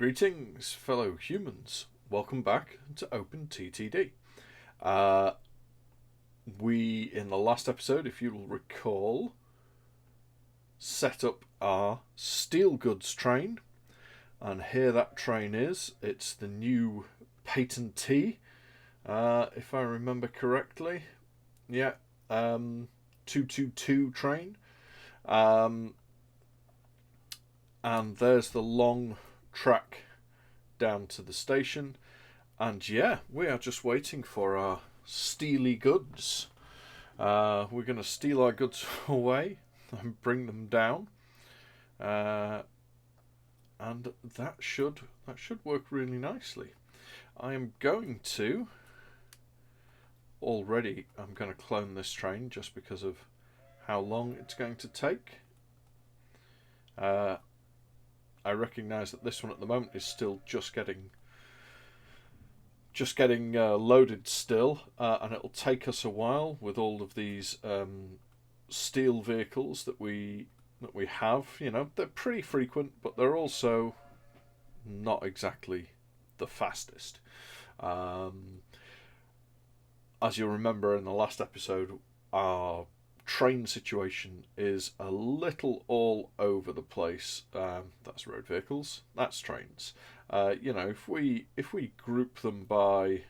Greetings, fellow humans. Welcome back to OpenTTD. Uh, in the last episode, if you'll recall, set up our steel goods train. And here that train is. It's the new patentee, if I remember correctly. Yeah, 222 train. And there's the long track down to the station, and yeah, we are just waiting for our Steely goods. We're going to steal our goods away and bring them down, and that should work really nicely. I'm going to clone this train just because of how long it's going to take. I recognise that this one at the moment is still just getting loaded still, and it'll take us a while with all of these steel vehicles that we have. You know, they're pretty frequent, but they're also not exactly the fastest. As you'll remember in the last episode, our train situation is a little all over the place. That's road vehicles, that's trains. If we group them by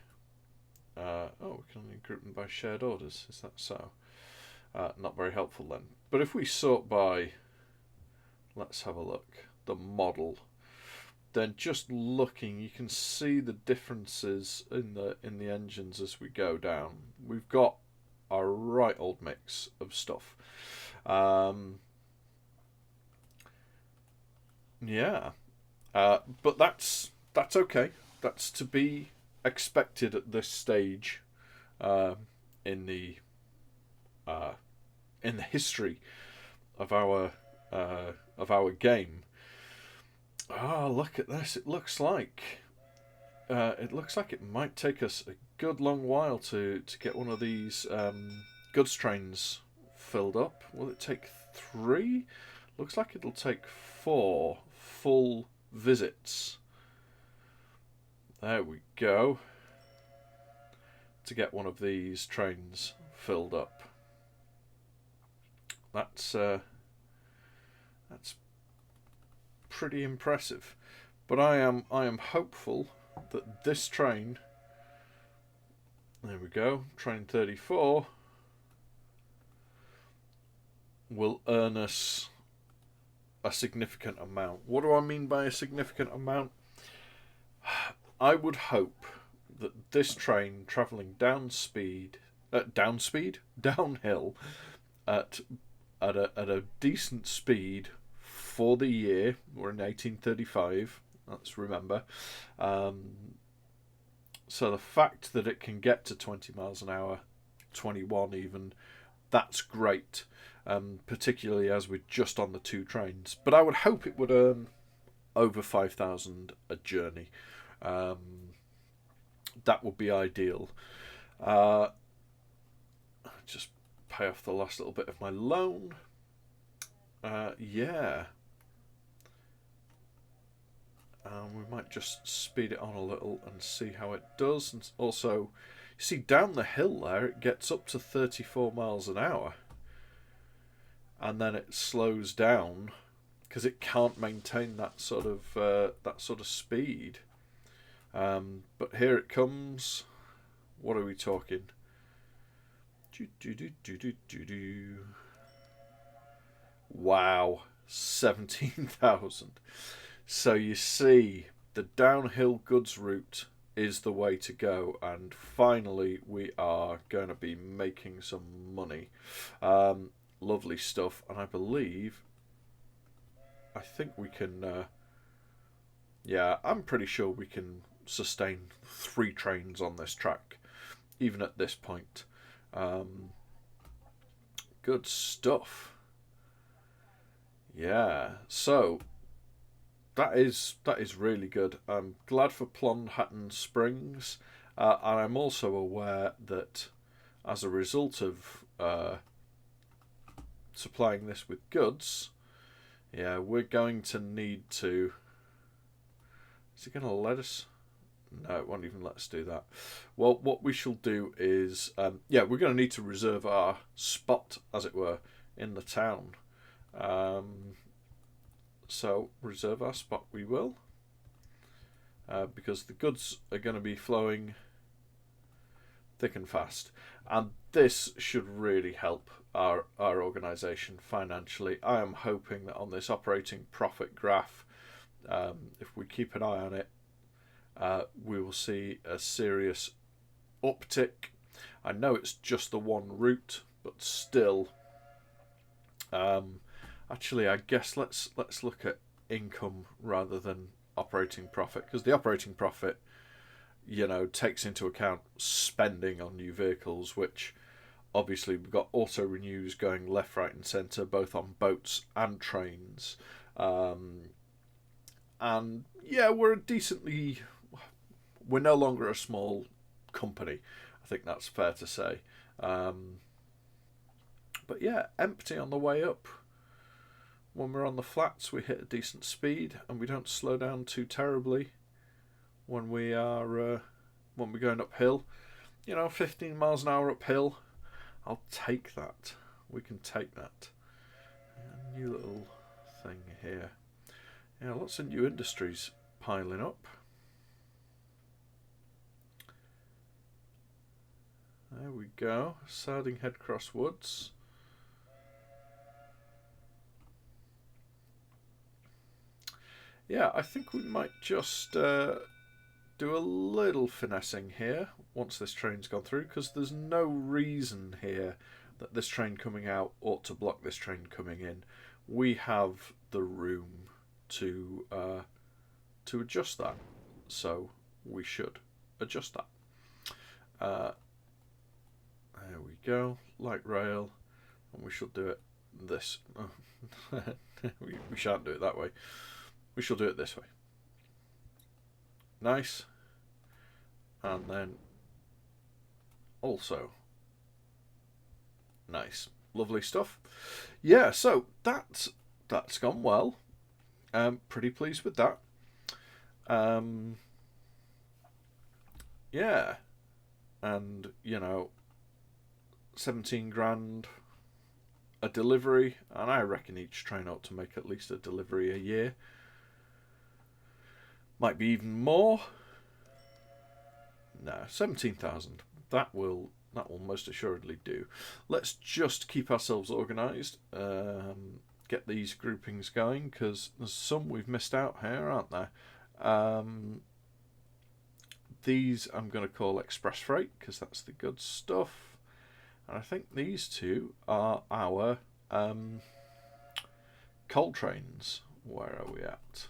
we can only group them by shared orders. Is that so? Not very helpful then. But if we sort by, let's have a look, the model, then just looking, you can see the differences in the engines as we go down. We've got a right old mix of stuff. But that's okay. That's to be expected at this stage in the history of our game. Oh, look at this! It looks like it might take us a good long while to get one of these goods trains filled up. Will it take 3? Looks like it'll take 4 full visits. There we go. To get one of these trains filled up. That's pretty impressive. But I am hopeful that this train, there we go, train 34, will earn us a significant amount. What do I mean by a significant amount? I would hope that this train travelling downhill at a decent speed for the year. We're in 1835. Let's remember. So the fact that it can get to 20 miles an hour, 21 even, that's great. Particularly as we're just on the 2 trains. But I would hope it would earn over 5,000 a journey. That would be ideal. Just pay off the last little bit of my loan. We might just speed it on a little and see how it does. And also, you see down the hill there, it gets up to 34 miles an hour. And then it slows down because it can't maintain that sort of speed. But here it comes. What are we talking? Wow, 17,000. So you see, the downhill goods route is the way to go, and finally we are going to be making some money. Lovely stuff, and I think we can. I'm pretty sure we can sustain 3 trains on this track, even at this point. Good stuff. Yeah, so that is really good. I'm glad for Plonhatton Springs, and I'm also aware that as a result of supplying this with goods, we're going to need to Is it going to let us? No, it won't even let us do that. Well, what we shall do is, yeah, we're going to need to reserve our spot, as it were, in the town. So reserve our spot we will, because the goods are going to be flowing thick and fast, and this should really help our organisation financially. I am hoping that on this operating profit graph, if we keep an eye on it, we will see a serious uptick. I know it's just the one route, but still. Actually, I guess let's look at income rather than operating profit, because the operating profit, takes into account spending on new vehicles, which obviously we've got auto renews going left, right, and centre, both on boats and trains. And yeah, we're no longer a small company. I think that's fair to say. But yeah, empty on the way up. When we're on the flats, we hit a decent speed, and we don't slow down too terribly when we're going uphill. 15 miles an hour uphill. I'll take that. We can take that. A new little thing here. Yeah, lots of new industries piling up. There we go. Sardinghead Cross Woods. Yeah, I think we might just do a little finessing here once this train's gone through, because there's no reason here that this train coming out ought to block this train coming in. We have the room to adjust that, so we should adjust that. There we go, light rail, and we shall do it this. we shan't do it that way. We shall do it this way. Nice. And then also nice. Lovely stuff. Yeah, so that's gone well. Pretty pleased with that. Yeah. And 17 grand a delivery, and I reckon each train ought to make at least a delivery a year. Might be even more. No, 17,000. That will most assuredly do. Let's just keep ourselves organised. Get these groupings going, because there's some we've missed out here, aren't there? These I'm going to call express freight, because that's the good stuff. And I think these two are our coal trains. Where are we at,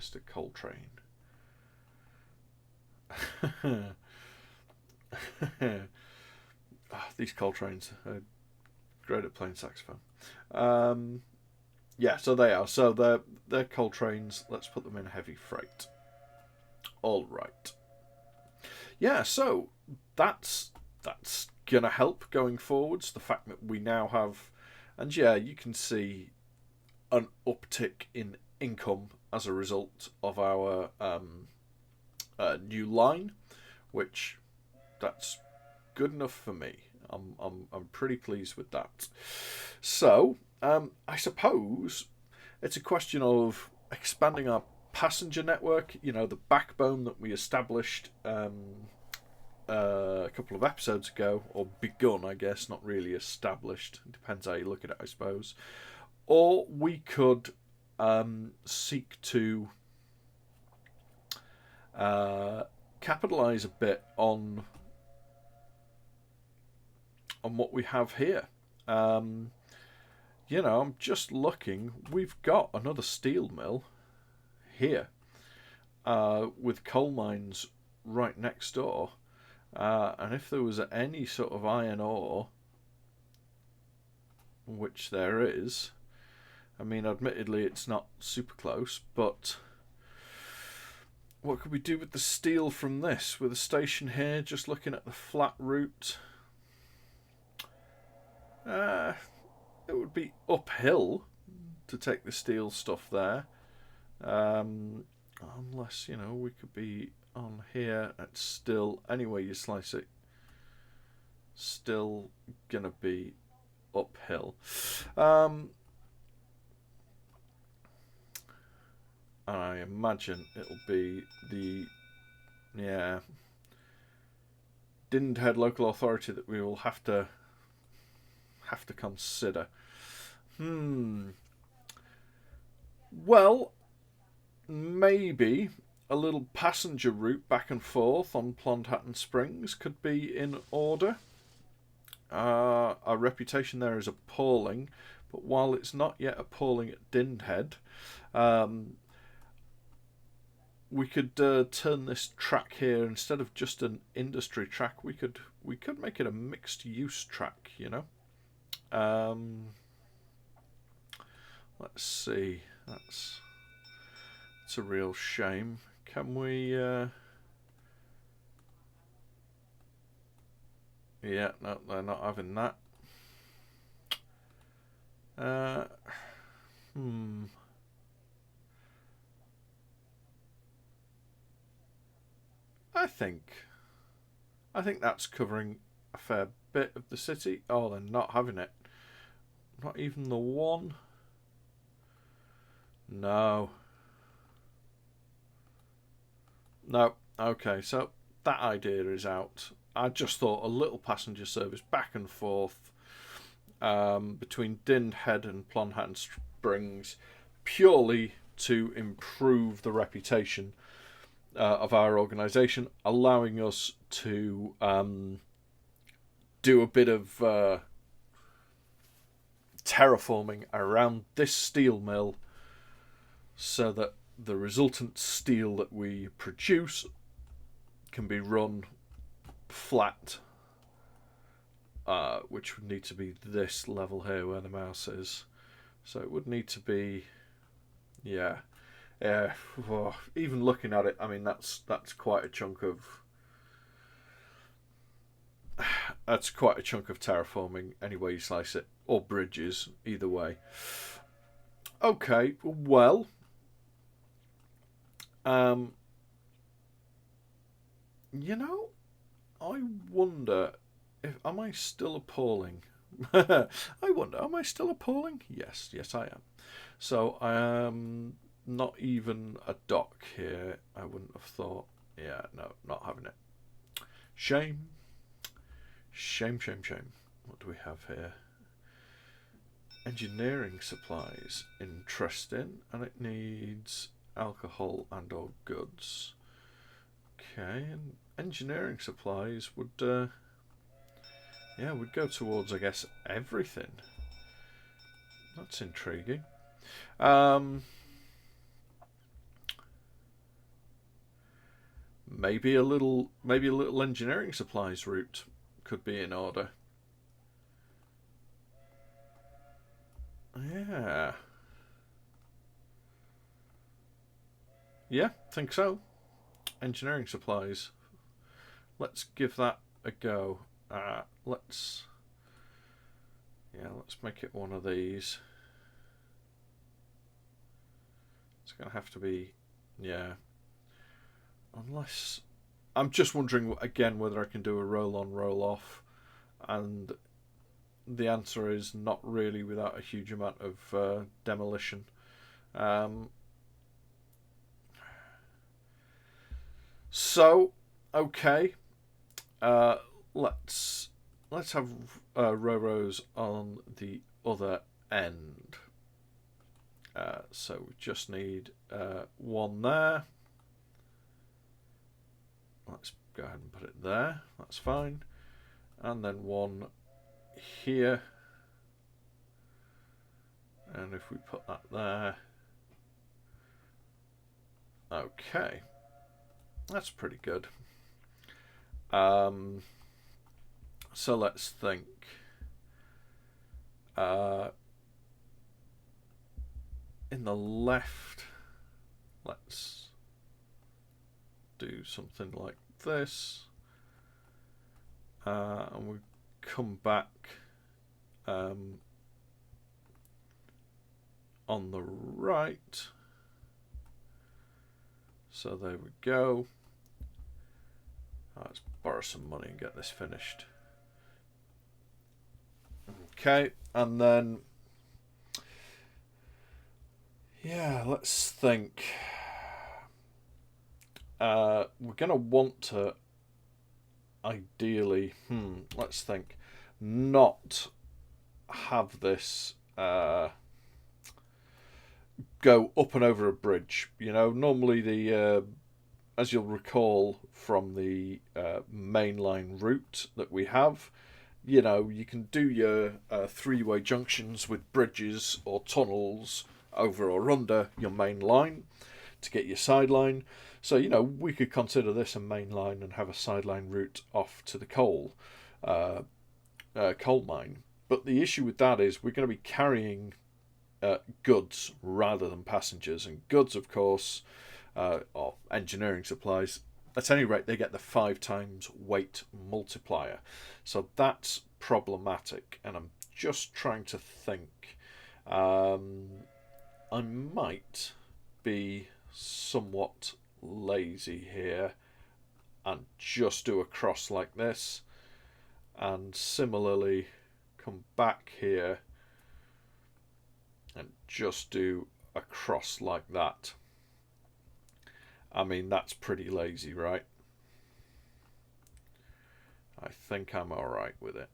Mr. Coltrane? These coal trains are great at playing saxophone. Yeah, so they are. So they're coal trains. Let's put them in heavy freight. All right. Yeah, so that's gonna help going forwards. The fact that we now have, and yeah, you can see an uptick in income as a result of our new line, which that's good enough for me. I'm pretty pleased with that. So I suppose it's a question of expanding our passenger network. The backbone that we established a couple of episodes ago, or begun, I guess, not really established. It depends how you look at it, I suppose. Or we could seek to capitalise a bit on what we have here. I'm just looking. We've got another steel mill here, with coal mines right next door. And if there was any sort of iron ore, which there is, I mean, admittedly it's not super close, but what could we do with the steel from this? With a station here, just looking at the flat route, it would be uphill to take the steel stuff there. Unless, you know, we could be on here. It's still, any way you slice it, still gonna be uphill. I imagine it'll be the, yeah, Dinhead local authority that we will have to consider. Well, maybe a little passenger route back and forth on Plonhatton Springs could be in order. Our reputation there is appalling, but while it's not yet appalling at Dinhead, we could turn this track here, instead of just an industry track, we could make it a mixed use track, you know. Let's see. That's a real shame. Can we? Yeah, no, they're not having that. I think that's covering a fair bit of the city. Oh, they're not having it. Not even the one. No. No. Okay, so that idea is out. I just thought a little passenger service back and forth between Dinhead and Plonhatton Springs, purely to improve the reputation of our organisation, allowing us to do a bit of terraforming around this steel mill, so that the resultant steel that we produce can be run flat, which would need to be this level here where the mouse is. So it would need to be, yeah. Oh, even looking at it, I mean, that's quite a chunk of terraforming, any way you slice it, or bridges, either way. Okay, well, you know, I wonder if am I still appalling? I wonder, am I still appalling? Yes, I am. So I am not even a dock here. I wouldn't have thought. Yeah, no, not having it. Shame. What do we have here? Engineering supplies. Interesting. And it needs alcohol and or goods. Okay, and engineering supplies would would go towards, I guess, everything. That's intriguing. Maybe a little engineering supplies route could be in order. Yeah. Yeah, think so. Engineering supplies. Let's give that a go. Let's make it one of these. It's going to have to be, yeah. Unless, I'm just wondering again whether I can do a roll on, roll off, and the answer is not really, without a huge amount of demolition. So, okay, let's have Roros on the other end. So we just need one there. Let's go ahead and put it there. That's fine. And then one here. And if we put that there. Okay. That's pretty good. So let's think. In the left, let's do something like this, and we come back on the right. So there we go. Let's borrow some money and get this finished. Okay, and then yeah, let's think. We're gonna want to ideally, let's think, not have this go up and over a bridge. You know, normally the as you'll recall from the mainline route that we have, you know, you can do your three-way junctions with bridges or tunnels over or under your main line to get your sideline. So, you know, we could consider this a main line and have a sideline route off to the coal mine. But the issue with that is we're going to be carrying goods rather than passengers. And goods, of course, or engineering supplies, at any rate, they get the 5 times weight multiplier. So that's problematic. And I'm just trying to think. I might be somewhat lazy here and just do a cross like this, and similarly come back here and just do a cross like that. I mean, that's pretty lazy, right? I think I'm alright with it.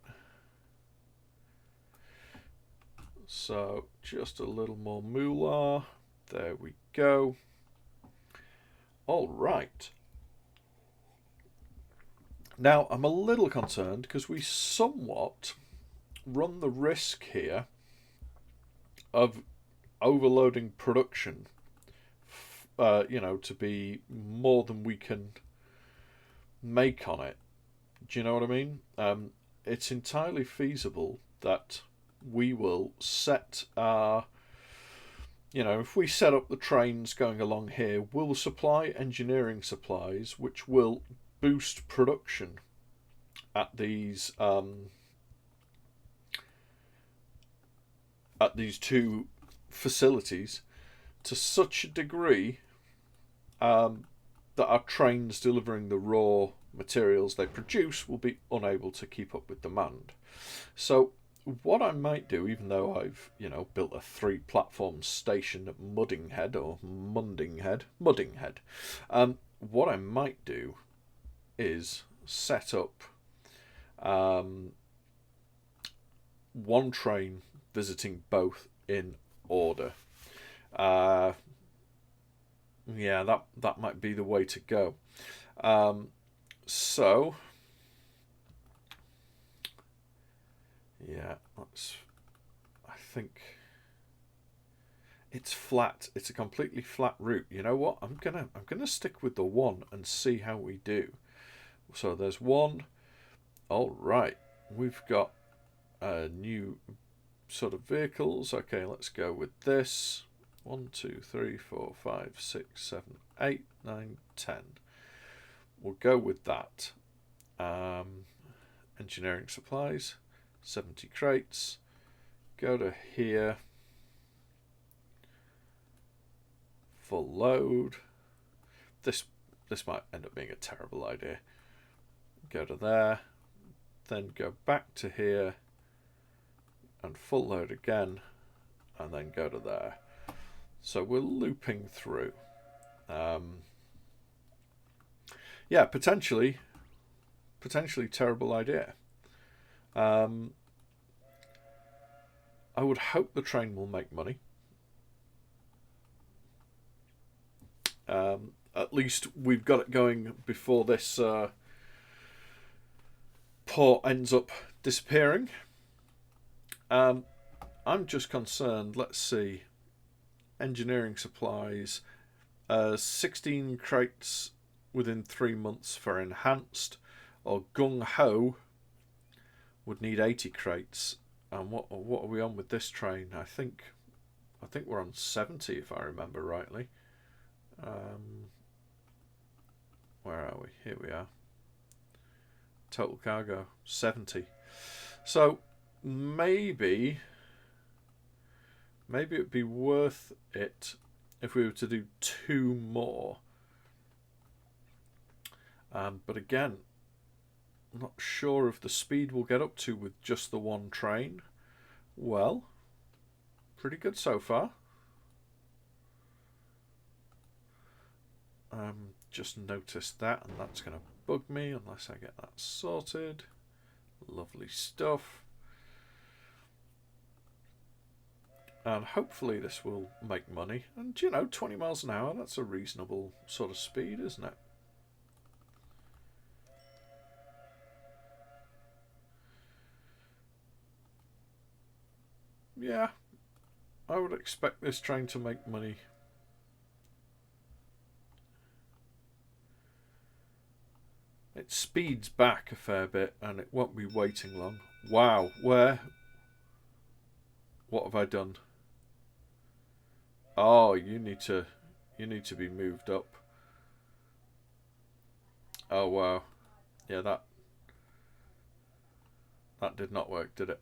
So just a little more moolah. There we go. All right. Now, I'm a little concerned because we somewhat run the risk here of overloading production, you know, to be more than we can make on it. Do you know what I mean? It's entirely feasible that we will set our, you know, if we set up the trains going along here, we'll supply engineering supplies which will boost production at these two facilities to such a degree that our trains delivering the raw materials they produce will be unable to keep up with demand. So what I might do, even though I've, you know, built a 3-platform station at Muddinghead, what I might do is set up one train visiting both in order. Yeah, that might be the way to go. So yeah, I think it's flat. It's a completely flat route. You know what? I'm gonna stick with the one and see how we do. So there's one. All right, we've got new sort of vehicles. Okay, let's go with this. 1, 2, 3, 4, 5, 6, 7, 8, 9, 10. We'll go with that. Engineering supplies, 70 crates. Go to here. Full load. This might end up being a terrible idea. Go to there. Then go back to here. And full load again. And then go to there. So we're looping through. Yeah, potentially terrible idea. I would hope the train will make money. At least we've got it going before this port ends up disappearing. I'm just concerned. Let's see. Engineering supplies. 16 crates within 3 months for enhanced, or gung ho would need 80 crates. And what are we on with this train? I think we're on 70 if I remember rightly. Where are we? Here we are. Total cargo 70. So maybe it'd be worth it if we were to do 2 more But again, I'm not sure if the speed we'll get up to with just the one train. Well, pretty good so far. Just noticed that, and that's going to bug me unless I get that sorted. Lovely stuff. And hopefully this will make money. And, you know, 20 miles an hour, that's a reasonable sort of speed, isn't it? Yeah, I would expect this train to make money. It speeds back a fair bit and it won't be waiting long. Wow, where? What have I done? Oh, you need to be moved up. Oh wow. Yeah, that did not work, did it?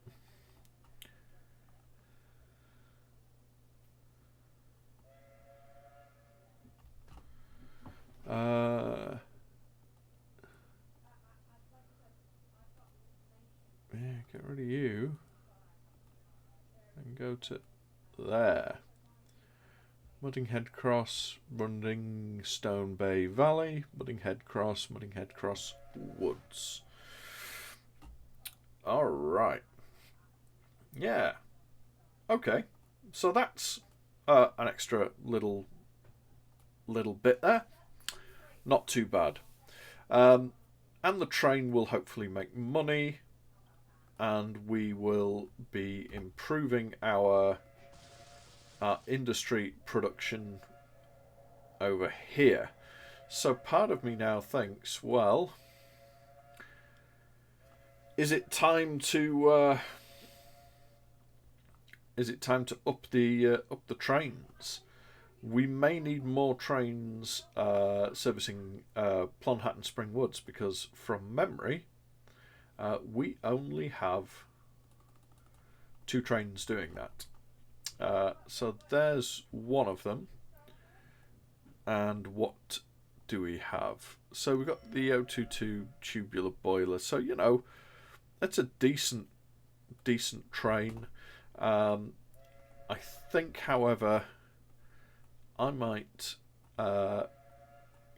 Yeah, get rid of you and go to there. Muddinghead Cross, Stone Bay Valley, Muddinghead Cross Woods. Alright. Yeah. Okay. So that's an extra little bit there. Not too bad. And the train will hopefully make money, and we will be improving our industry production over here. So part of me now thinks, well, is it time to up the trains? We may need more trains servicing Clonhat and Spring Woods, because from memory, we only have 2 trains doing that. So there's one of them. And what do we have? So we've got the 022 tubular boiler. So, you know, that's a decent train. I think, however, I might... yeah,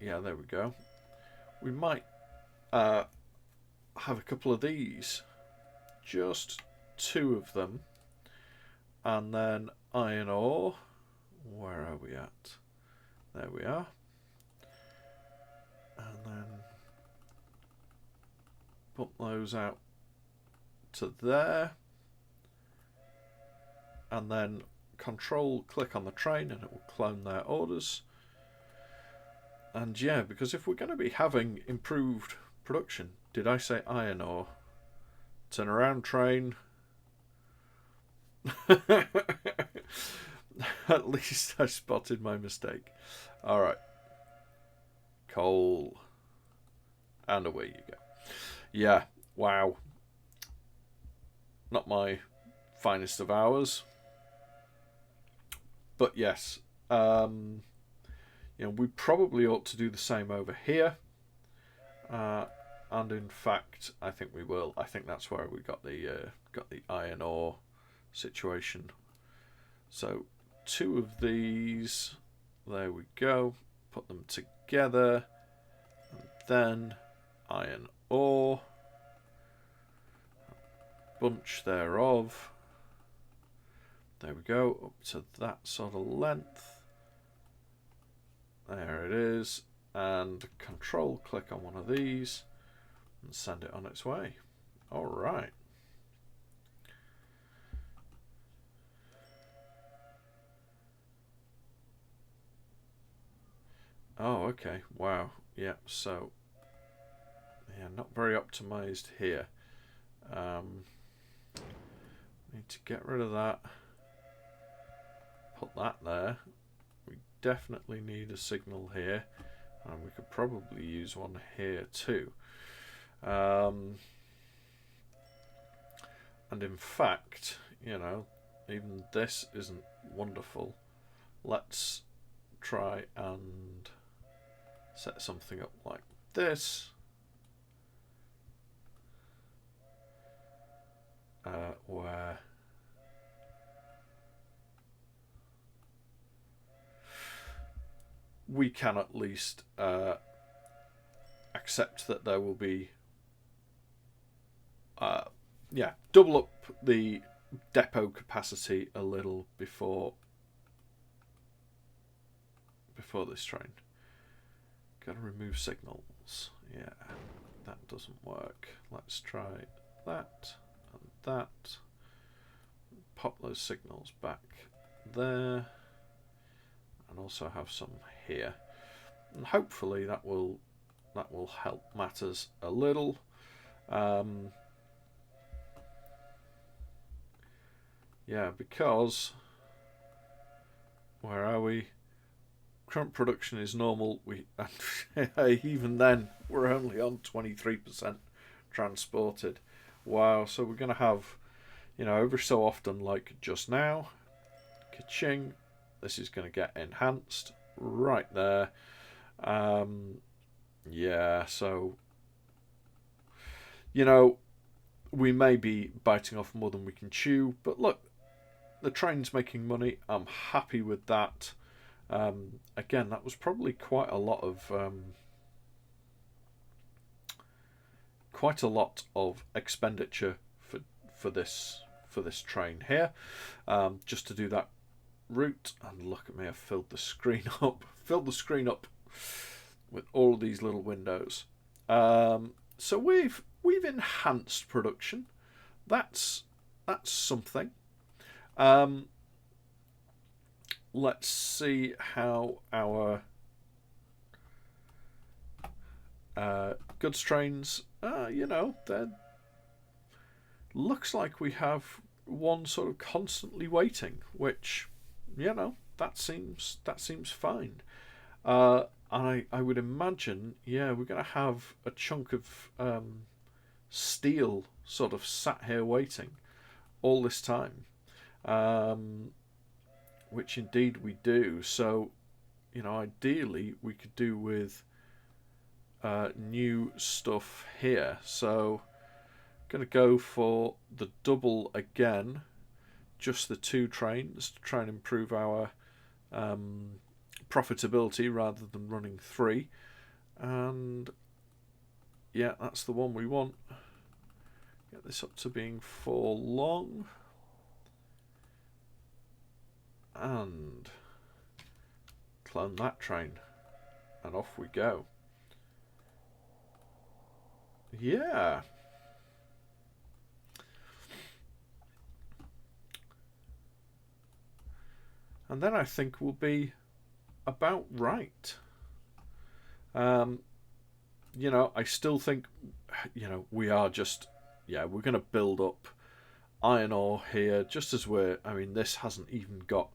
there we go. We might have a couple of these. Just 2 of them. And then iron ore. Where are we at? There we are. And then put those out to there. And then click on the train and it will clone their orders. And yeah, because if we're going to be having improved production, did I say iron ore? Turn around, train. At least I spotted my mistake. Alright. Coal. And away you go. Yeah, wow. Not my finest of hours. But yes, you know, we probably ought to do the same over here. And in fact, I think we will. I think that's where we got the iron ore situation. So 2 of these, there we go. Put them together, and then iron ore, bunch thereof. There we go, up to that sort of length. There it is, and control click on one of these and send it on its way. All right. Oh, okay. Wow. Yeah, so yeah, not very optimized here. Need to get rid of that. Put that there. We definitely need a signal here, and we could probably use one here too. And in fact, you know, even this isn't wonderful. Let's try and set something up like this, where we can at least accept that there will be double up the depot capacity a little before this train. Gotta remove signals. Yeah, that doesn't work. Let's try that and that. Pop those signals back there, and also have some here. And hopefully that will help matters a little. Yeah, because where are we? Current production is normal. Even then we're only on 23% transported. Wow, so we're going to have, every so often, like just now, ka-ching, this is going to get enhanced right there. Yeah, so we may be biting off more than we can chew, but look, the train's making money. I'm happy with that. Again, that was probably quite a lot of expenditure for this train here, just to do that route. And look at me, I've filled the screen up with all of these little windows. So we've enhanced production. That's something. Let's see how our goods trains, there looks like we have one sort of constantly waiting, which, that seems fine. And I would imagine, we're going to have a chunk of steel sort of sat here waiting all this time. Which indeed we do. So, ideally we could do with new stuff here. So, going to go for the double again, just the 2 trains to try and improve our profitability rather than running 3. And yeah, that's the one we want. Get this up to being 4 long. And clone that train, and off we go. Yeah. And then I think we'll be about right. I still think, we are just, we're going to build up iron ore here, just as this hasn't even got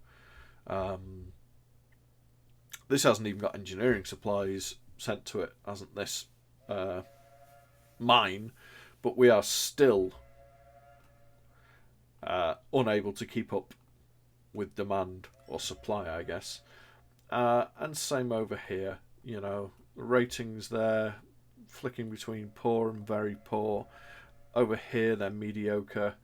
engineering supplies sent to it, hasn't this mine, but we are still unable to keep up with demand or supply, I guess. And same over here, the ratings there flicking between poor and very poor. Over here they're mediocre.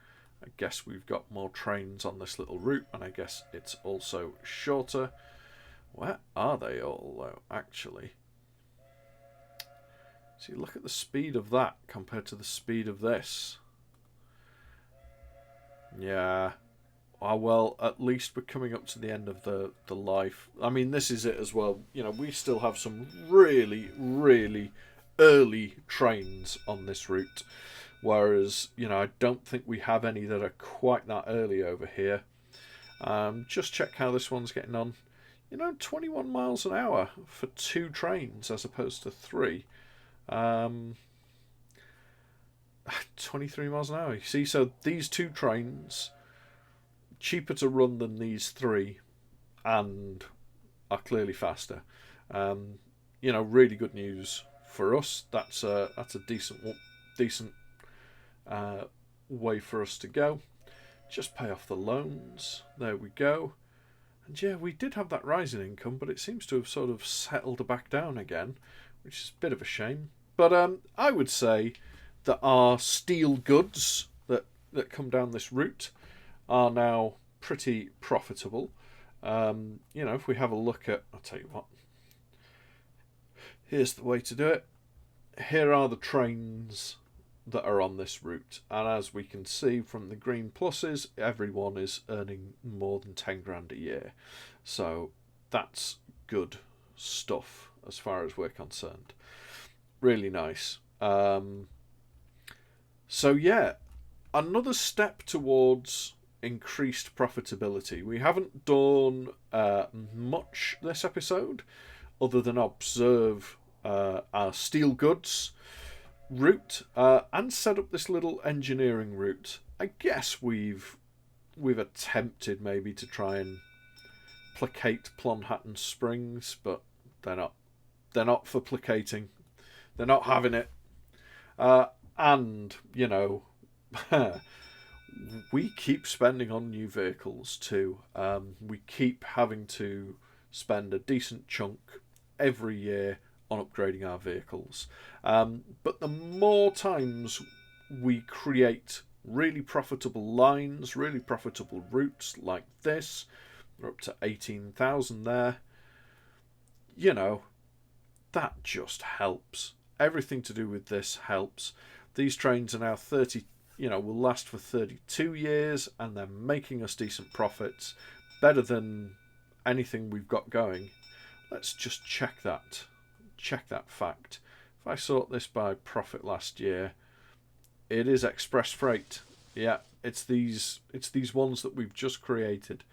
I guess we've got more trains on this little route, and I guess it's also shorter. Where are they all, though, actually? See, look at the speed of that compared to the speed of this. Yeah. Well, at least we're coming up to the end of the life. This is it as well. We still have some really, really early trains on this route. Whereas, I don't think we have any that are quite that early over here. Just check how this one's getting on. 21 miles an hour for 2 trains as opposed to 3. 23 miles an hour. You see, so these 2 trains, cheaper to run than these 3, and are clearly faster. Really good news for us. That's a decent way for us to go. Just pay off the loans. There we go. And we did have that rising income, but it seems to have sort of settled back down again, which is a bit of a shame. But I would say that our steel goods that come down this route are now pretty profitable. If we have a look at, I'll tell you what, here's the way to do it. Here are the trains that are on this route, and as we can see from the green pluses, everyone is earning more than 10 grand a year. So that's good stuff as far as we're concerned. Really nice. So yeah, another step towards increased profitability. We haven't done much this episode other than observe our steel goods route and set up this little engineering route. I guess we've attempted maybe to try and placate Plonhatton Springs, but they're not for placating. They're not having it. And we keep spending on new vehicles too. We keep having to spend a decent chunk every year on upgrading our vehicles. But the more times we create really profitable lines, really profitable routes like this, we're up to 18,000 there, that just helps. Everything to do with this helps. These trains are now 30, will last for 32 years, and they're making us decent profits, better than anything we've got going. Let's just check that fact. If I sort this by profit last year, it is Express Freight. Yeah, it's these ones that we've just created.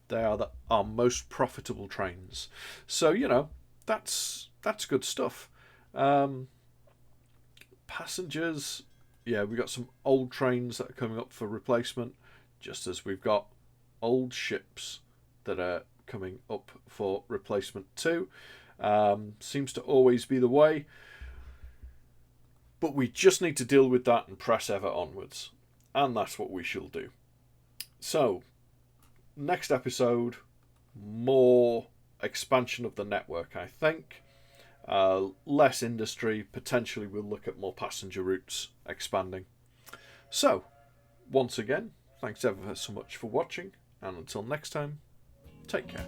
They are our most profitable trains. So that's good stuff. Passengers, yeah, we've got some old trains that are coming up for replacement, just as we've got old ships that are coming up for replacement too. Seems to always be the way, but we just need to deal with that and press ever onwards, and that's what we shall do. So next episode, more expansion of the network, I think. Less industry, potentially we'll look at more passenger routes expanding. So once again, thanks ever so much for watching, and until next time, take care.